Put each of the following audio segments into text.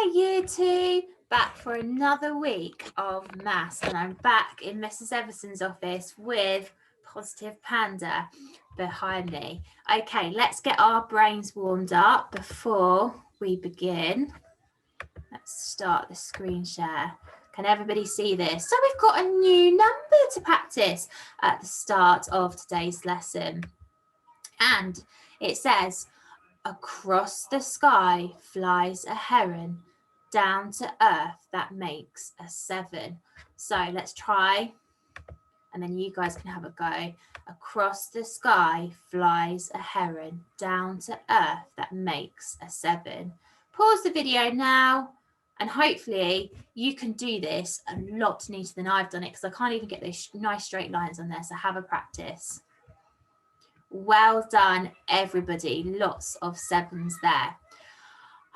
Hi Year 2, back for another week of maths, and I'm back in Mrs. Everson's office with Positive Panda behind me. Okay, let's get our brains warmed up before we begin. Let's start the screen share. Can everybody see this? So we've got a new number to practice at the start of today's lesson. And it says, across the sky flies a heron, down to earth that makes a 7. So let's try, and then you guys can have a go. Across the sky flies a heron, down to earth that makes a 7. Pause the video now, and hopefully you can do this a lot neater than I've done it, because I can't even get those nice straight lines on there, so have a practice. Well done, everybody. Lots of 7s there.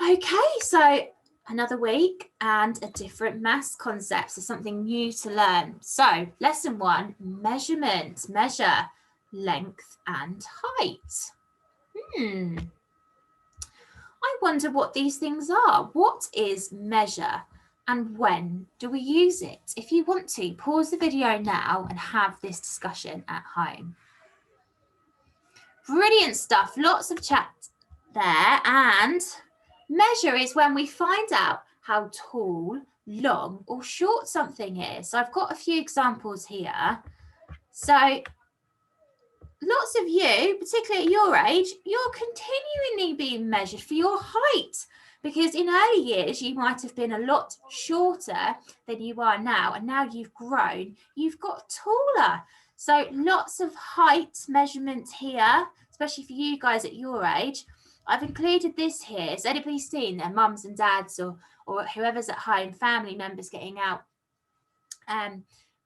Okay, so another week and a different maths concept, so something new to learn. So lesson 1, measurement, measure length and height. I wonder what these things are. What is measure and when do we use it? If you want to, pause the video now and have this discussion at home. Brilliant stuff, lots of chat there. And measure is when we find out how tall, long or short something is. So I've got a few examples here. So lots of you, particularly at your age, you're continually being measured for your height, because in early years you might have been a lot shorter than you are now, and now you've grown, you've got taller. So lots of height measurements here, especially for you guys at your age. I've included this here. Has anybody seen their mums and dads or whoever's at home, family members getting out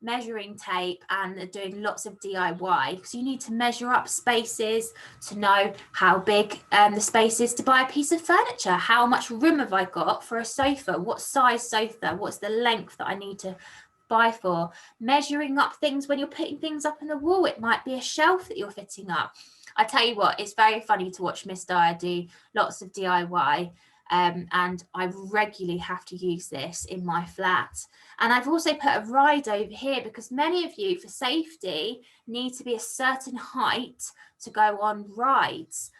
measuring tape and doing lots of DIY? So you need to measure up spaces to know how big the space is to buy a piece of furniture. How much room have I got for a sofa? What size sofa? What's the length that I need to buy for? Measuring up things when you're putting things up on the wall. It might be a shelf that you're fitting up. I tell you what, it's very funny to watch Miss Dyer do lots of DIY. And I regularly have to use this in my flat. And I've also put a ride over here, because many of you, for safety, need to be a certain height to go on rides.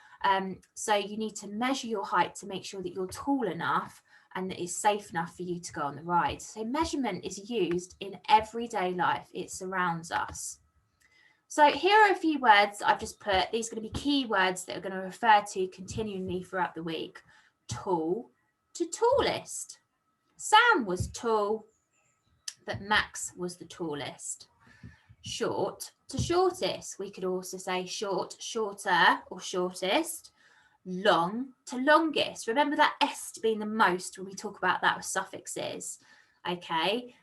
So you need to measure your height to make sure that you're tall enough and that it's safe enough for you to go on the ride. So measurement is used in everyday life. It surrounds us. So here are a few words that I've just put. These are going to be key words that are going to refer to continually throughout the week. Tall to tallest. Sam was tall, but Max was the tallest. Short to shortest. We could also say short, shorter or shortest. Long to longest. Remember that est being the most when we talk about that with suffixes. Okay.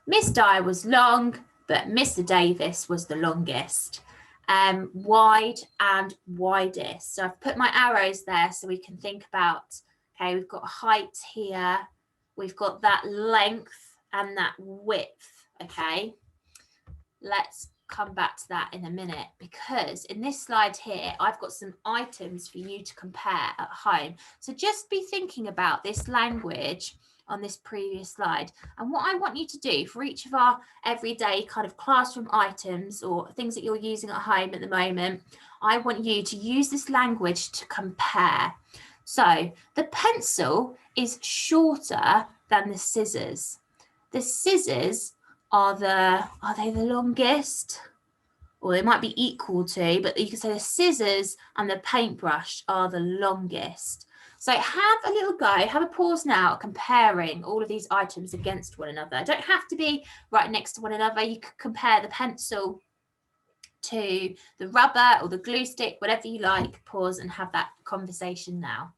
Miss Dyer was long, but Mr. Davis was the longest. Wide and widest. So I've put my arrows there so we can think about, okay, we've got height here, we've got that length and that width. Okay, let's come back to that in a minute, because in this slide here I've got some items for you to compare at home. So just be thinking about this language on this previous slide, and what I want you to do for each of our everyday kind of classroom items or things that you're using at home at the moment, I want you to use this language to compare. So the pencil is shorter than the scissors. The scissors are they the longest? Or they might be equal to, but you can say the scissors and the paintbrush are the longest. So have a little go, have a pause now, comparing all of these items against one another. Don't have to be right next to one another. You could compare the pencil to the rubber or the glue stick, whatever you like. Pause and have that conversation now.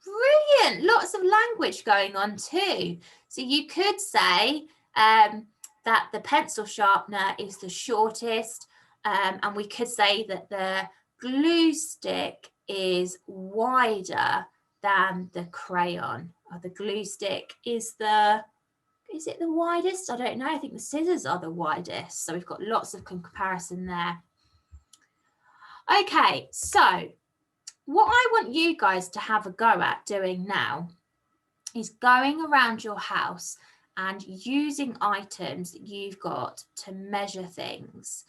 Brilliant, lots of language going on too. So you could say that the pencil sharpener is the shortest, and we could say that the glue stick is wider than the crayon, or the glue stick is it the widest? I don't know. I think the scissors are the widest. So we've got lots of comparison there. Okay, so what I want you guys to have a go at doing now is going around your house and using items that you've got to measure things.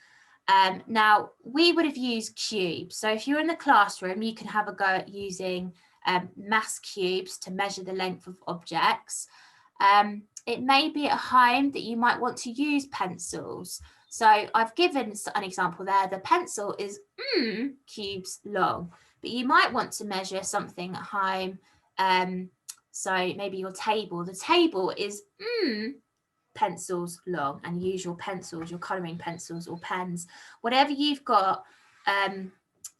Now, we would have used cubes. So if you're in the classroom, you can have a go at using mass cubes to measure the length of objects. It may be at home that you might want to use pencils. So I've given an example there. The pencil is cubes long, but you might want to measure something at home. So maybe your table. The table is pencils long, and use your pencils, your colouring pencils or pens, whatever you've got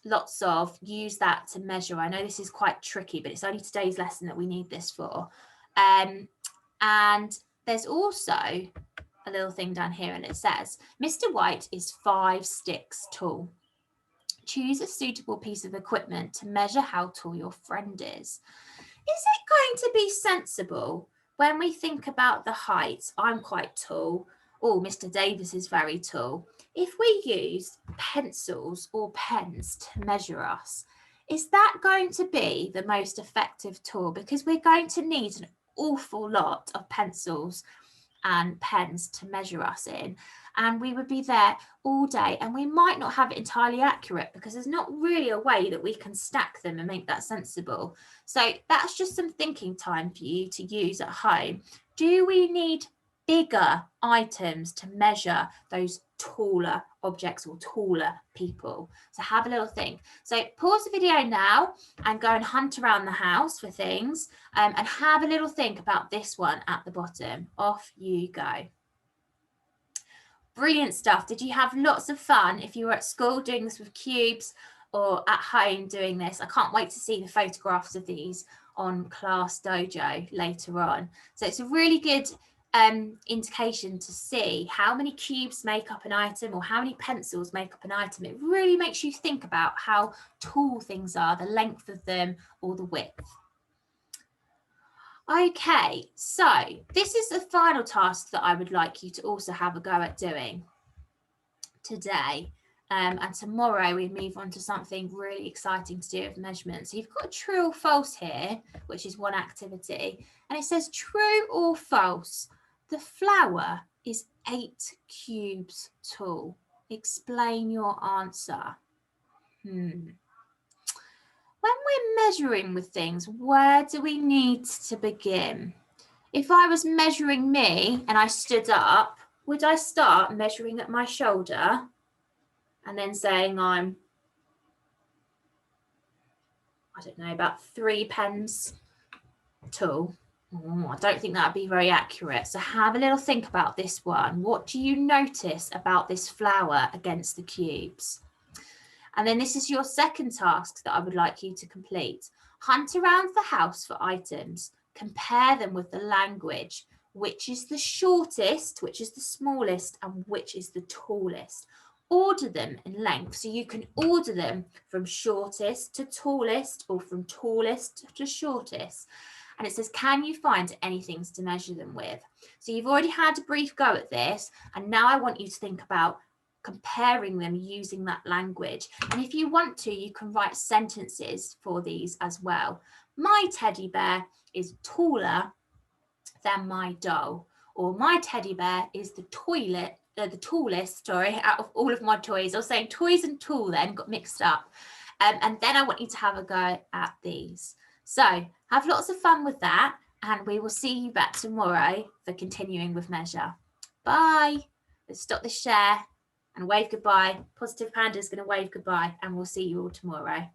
lots of, use that to measure. I know this is quite tricky, but it's only today's lesson that we need this for. And there's also a little thing down here, and it says, Mr. White is 5 sticks tall. Choose a suitable piece of equipment to measure how tall your friend is. Is it going to be sensible when we think about the height? I'm quite tall. Oh, Mr. Davis is very tall. If we use pencils or pens to measure us, is that going to be the most effective tool? Because we're going to need an awful lot of pencils and pens to measure us in, and we would be there all day, and we might not have it entirely accurate because there's not really a way that we can stack them and make that sensible. So that's just some thinking time for you to use at home. Do we need bigger items to measure those taller objects or taller people? So have a little think. So pause the video now and go and hunt around the house for things, and have a little think about this one at the bottom. Off you go. Brilliant stuff. Did you have lots of fun if you were at school doing this with cubes, or at home doing this? I can't wait to see the photographs of these on Class Dojo later on. So it's a really good indication to see how many cubes make up an item or how many pencils make up an item. It really makes you think about how tall things are, the length of them or the width. Okay, so this is the final task that I would like you to also have a go at doing today. And tomorrow we move on to something really exciting to do with measurement. So you've got true or false here, which is one activity. And it says true or false, the flower is 8 cubes tall. Explain your answer. When we're measuring with things, where do we need to begin? If I was measuring me and I stood up, would I start measuring at my shoulder and then saying I'm, I don't know, about 3 pens tall? I don't think that would be very accurate. So have a little think about this one. What do you notice about this flower against the cubes? And then this is your second task that I would like you to complete. Hunt around the house for items. Compare them with the language. Which is the shortest, which is the smallest, and which is the tallest. Order them in length. So you can order them from shortest to tallest, or from tallest to shortest. And it says, can you find anything to measure them with? So you've already had a brief go at this. And now I want you to think about comparing them using that language. And if you want to, you can write sentences for these as well. My teddy bear is taller than my doll, or my teddy bear is the tallest, out of all of my toys. I was saying toys and tool then got mixed up. And then I want you to have a go at these. So have lots of fun with that, and we will see you back tomorrow for continuing with measure. Bye. Let's stop the share and wave goodbye. Positive Panda is going to wave goodbye, and we'll see you all tomorrow.